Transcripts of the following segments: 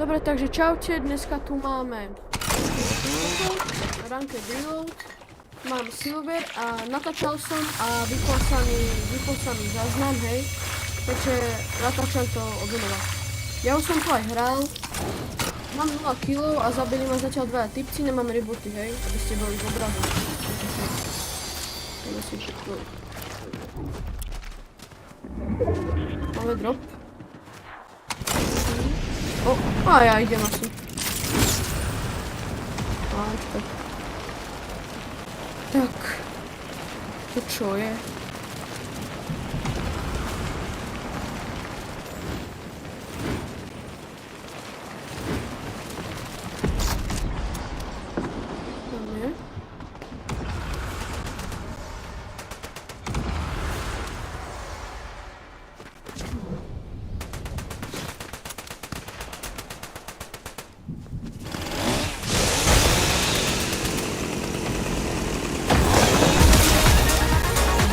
Dobre, takže čaute, dneska tu máme Ranked Reload, mám Silver a natáčal som a vypol sa mi záznam, hej, takže natáčam to od znova. Ja už som tu aj hral, mám 0 kg a zabili ma zatiaľ dvaja typci, nemám rebooty, hej, aby ste boli v obrazu. Máme drop. A ja idem asi. Tak. To čo je? Tam je.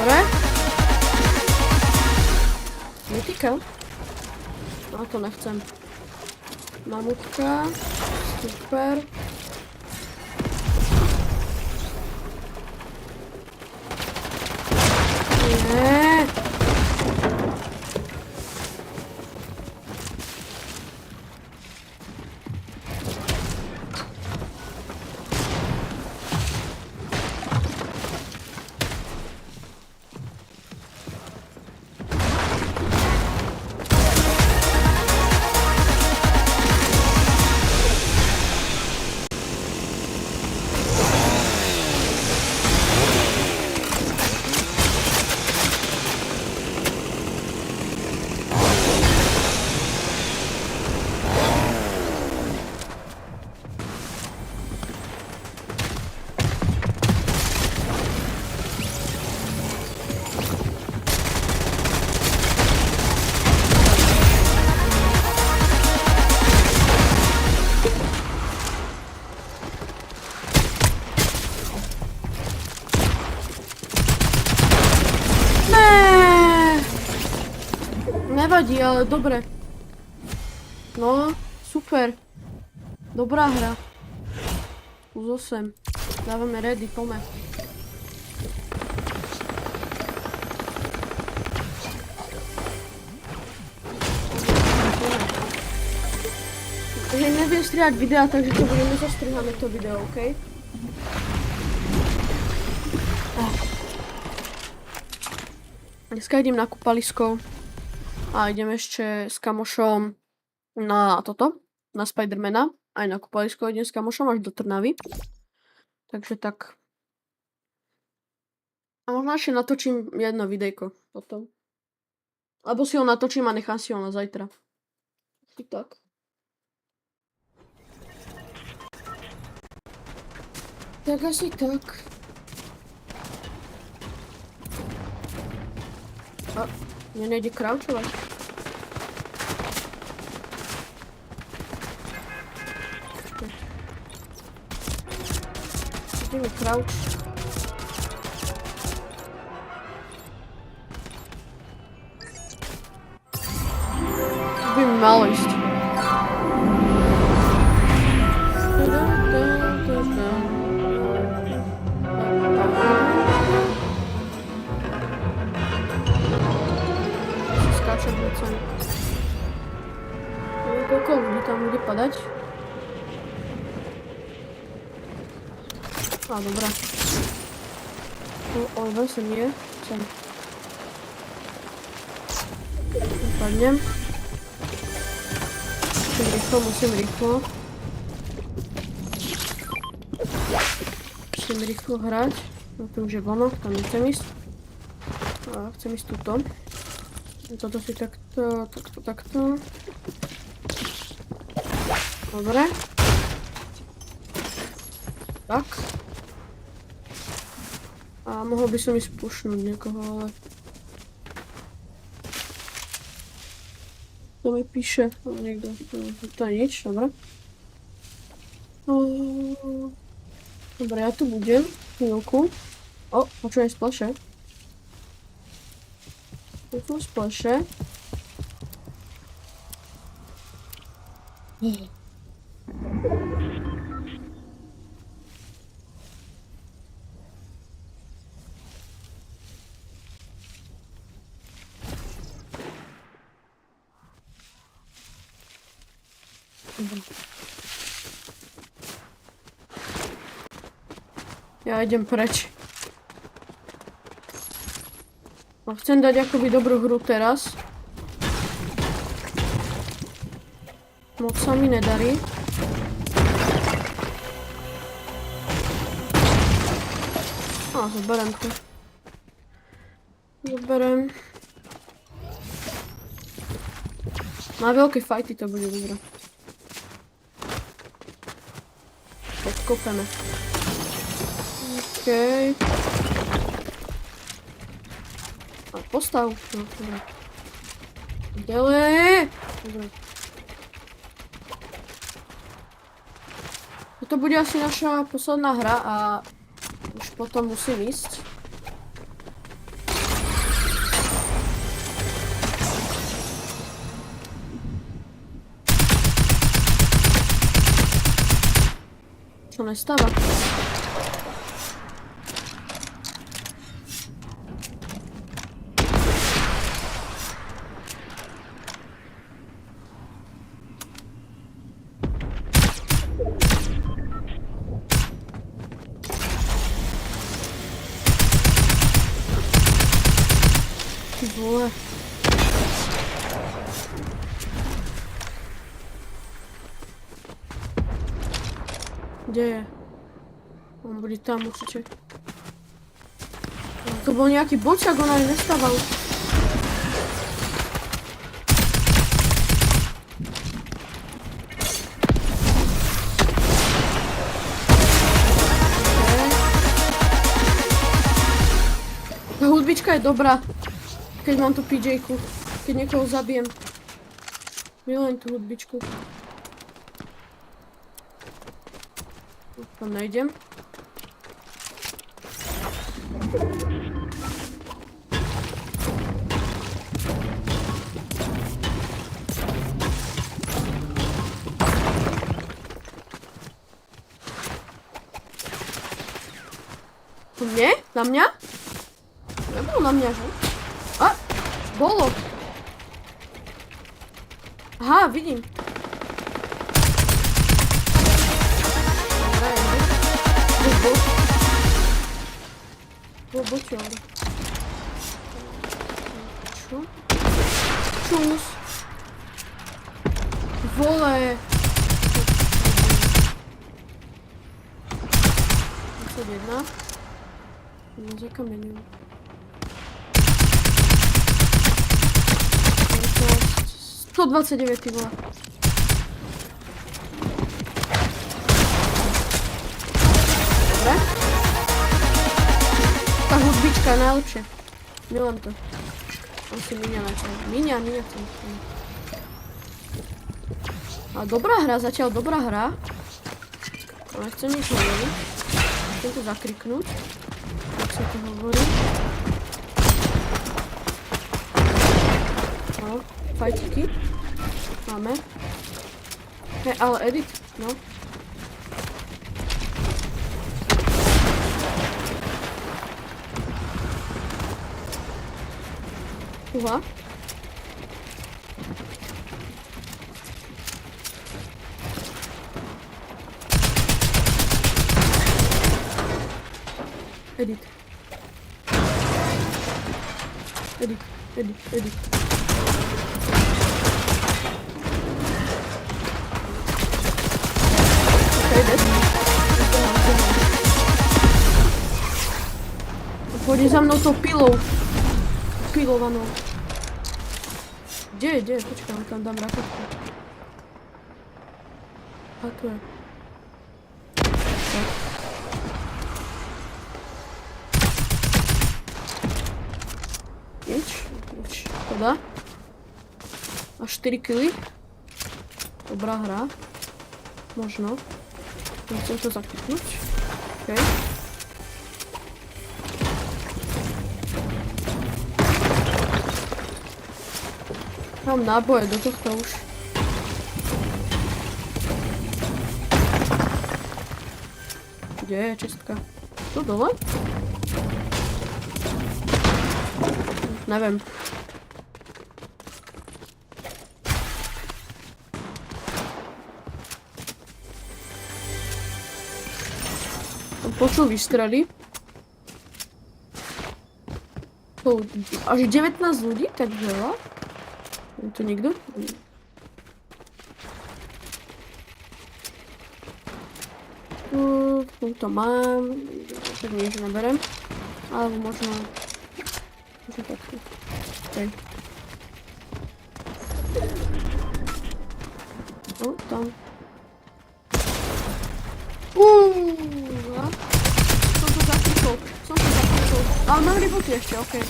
Dobre. Mytika? No to nechcem. Mamutka. Super. Nie. Nevadí, ale dobre. No, super. Dobrá hra. Plus 8. Dávame ready, pome. Neviem strihať videa, takže to budeme zastriháme to video, OK? Dneska idem na kúpalisko. A idem ešte s kamošom na toto, na Spidermana. Aj na kúpalisko idem s kamošom až do Trnavy. Takže tak. A možno ešte natočím jedno videjko potom. Alebo si ho natočím a nechám si ho na zajtra. Asi tak. Tak asi tak. A, mne nejde crouchovať. Ide mi crouch. By mi malo ísť. Skáčem vecem. Neviem, koľko ľudí tam bude padať. Á, dobrá. Ven sem nie. Sem. Padnem. Musím rýchlo. Musím rýchlo hrať. No to už je vono, tam nechcem ísť. A chcem ísť tuto. Toto si takto. Dobre. Tak. A mohol by som ísť pušnúť niekoho, ale... To mi píše, niekto, to je nič, dobre. Dobre, ja tu budem, chvíľku. Počujem splaše. Je tu splaše. Ja idem preč. A chcem dať akoby dobrú hru teraz. Moc sa mi nedarí. Zoberiem to. Zoberiem. Na veľké fajty to bude dobré. Podkopeme. Okej. A postav. No, dobre. Dele! Dobre. Toto bude asi naša posledná hra a už potom musím ísť. Čo nestáva? Ty vole. Kde je? On bude tam určite. To bol nejaký bočak, on aj nestával. Tá hudbička je dobrá. Keď mám tu PJ-ku, keď niekoho zabijem. Milujem tú hudbičku. Tam nejdem. Tu mne? Na mňa? Nebolo na mňa, že? A! Bolo! Aha, vidím. Bočo. Čo? Čus. Vole. 21. Nezakameňujem. 129, ty vole. Dobre. Tá hudbička je najlepšie. Milujem to. On si míňa na čaj. Míňa to. A dobrá hra, zatiaľ dobrá hra. Ale nechcem nič hovoriť. Chcem to zakriknúť. Tak sa to hovorí. No, fajtiky. Máme. Hej, ale edit, no. Uha. Edit. Okay, pôjde za mnou tou pilou. Pilovanou. Kde? Počkaj, tam dám raketku. A tu je. Tak. Nič. Škoda. A 4 killy. Dobrá hra. Možno. Chcem to zakliknúť. OK. Mám náboje do tohto už. Kde je čestka? Tu dole? Neviem. Som počul výstrely. Až 19 ľudí, tak veľa. Je tu niekto? To mám. Tak nič neberem. Alebo možno takto. Okay. Tam. Som to zakúkol. Ale mám reboty ešte, okej.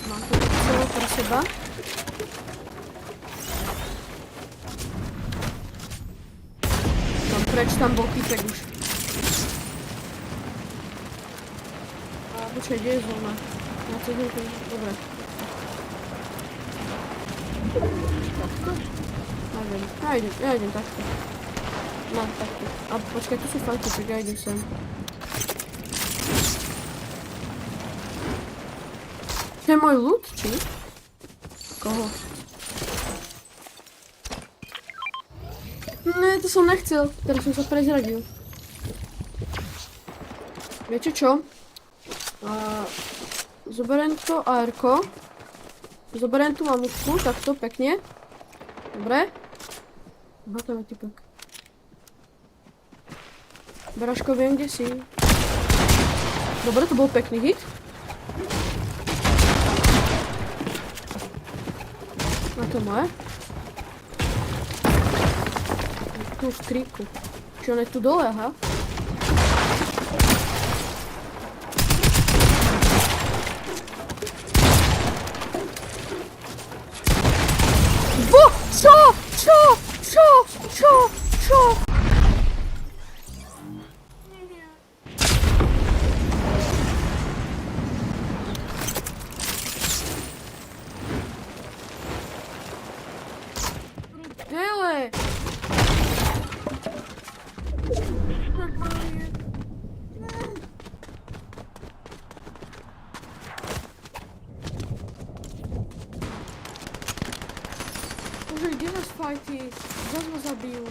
Mám to celé pre seba. Preč tam bol týpek už. Počkaj, kde je zóna? Ja to idem tam, dobre. Takto? Neviem, ja idem takto. No, takto. A počkaj, tu sú fajty, tak ja idem sem. To je môj loot, či? Koho? Ne, to som nechcel, teraz som sa prezradil. Viete čo? Zoberiem to AR-ko. Zoberiem tu mamutku, takto pekne. Dobre. Tam je typek. Baraško, viem, kde si. Dobre, to bol pekný hit. A to moje. Tu skríku. Či on je tu dole, aha? Čo? Dele! Bože, kde nás fajty? Zas ma zabijú.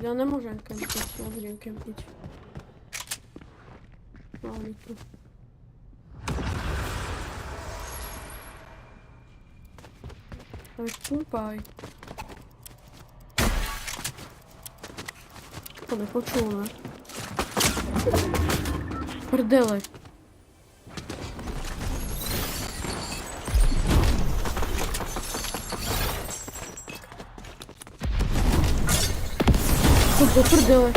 Ja nemôžem kempiť, ja budem kempiť. No, oni tu. Ale púpaj. To nepočul, ne? Prdele. Do prdele.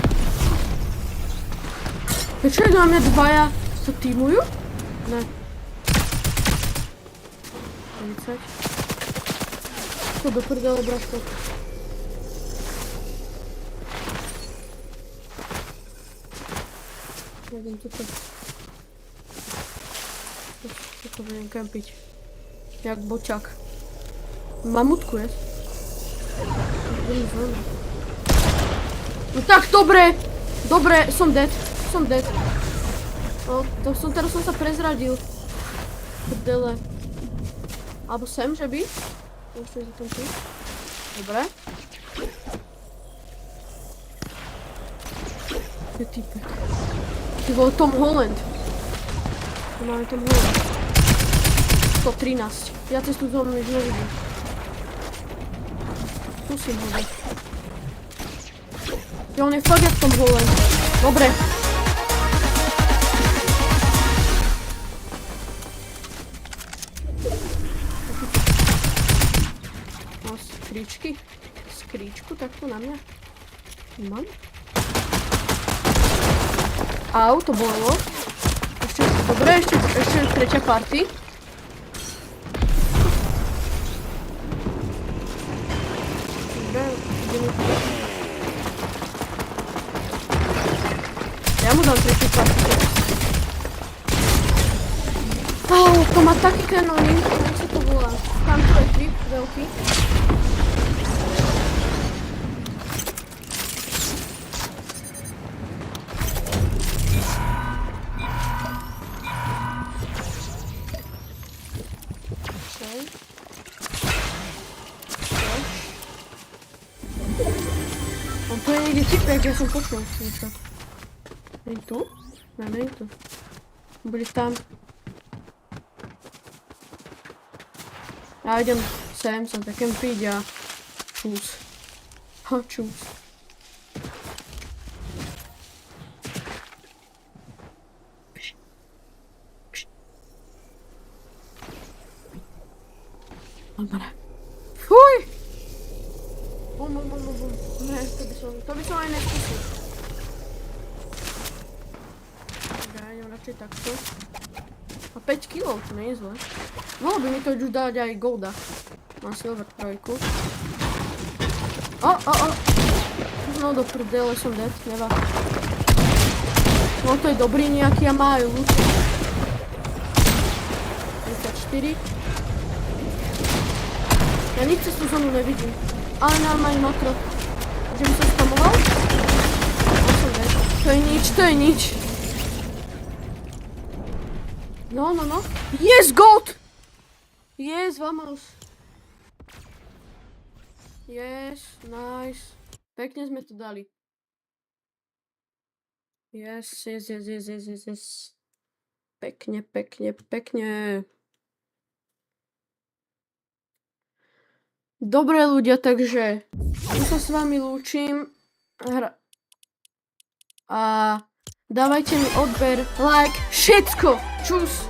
Prečo je na mňa dvaja sa týmujú? Ne. 30. To do prdele, braško. Idem tuto. Tuto budem kempiť. Jak bočak. Mamutku je. Idem zvonu. No tak, dobre, som dead. No, teraz som sa prezradil. Prdele. Alebo sem, že by? Ešte za tom tu. Dobre. Je týpek. Ty bol Tom Holland. Tu máme Tom Holland. 113. Ja cestu zónu už nevidím. Musím ho dať. Ja, on je fakt jak Tom Holland. Dobre. No, skríčku takto na mňa. Mám? Au, to bolo. Ešte, dobre, ešte tretia party. Dobre, ideme tu. Ja mu dám tretiu party. To má taký kanónik, jak sa to volá. Tam to je trip, veľký. On to je niekde typek, ja som počul niečo. Není tu? Ne, není tu. Bude tam. Já idem sem, jsem takém přijde a čus. Ha, čus. Dobre. Fuj! Bum. Ne, to by som aj neskúsil. Ja idem radšej takto. A 5 kg, to nie je zle. Mohlo by mi to už dať aj golda. Mám silver 3. No do prdele, som dead, nevá. No to je dobrý nejaký a majú. 34. Ja nič cez tú zónu nevidím. Ale normálne makro. Že by som spamoval? No som dead. To je nič. No. Yes, gold! Yes, vamos. Yes, nice. Pekne sme to dali. Yes. Pekne. Dobre ľudia, takže tu sa s vami lúčim. A dávajte mi odber, like, všetko. Čus.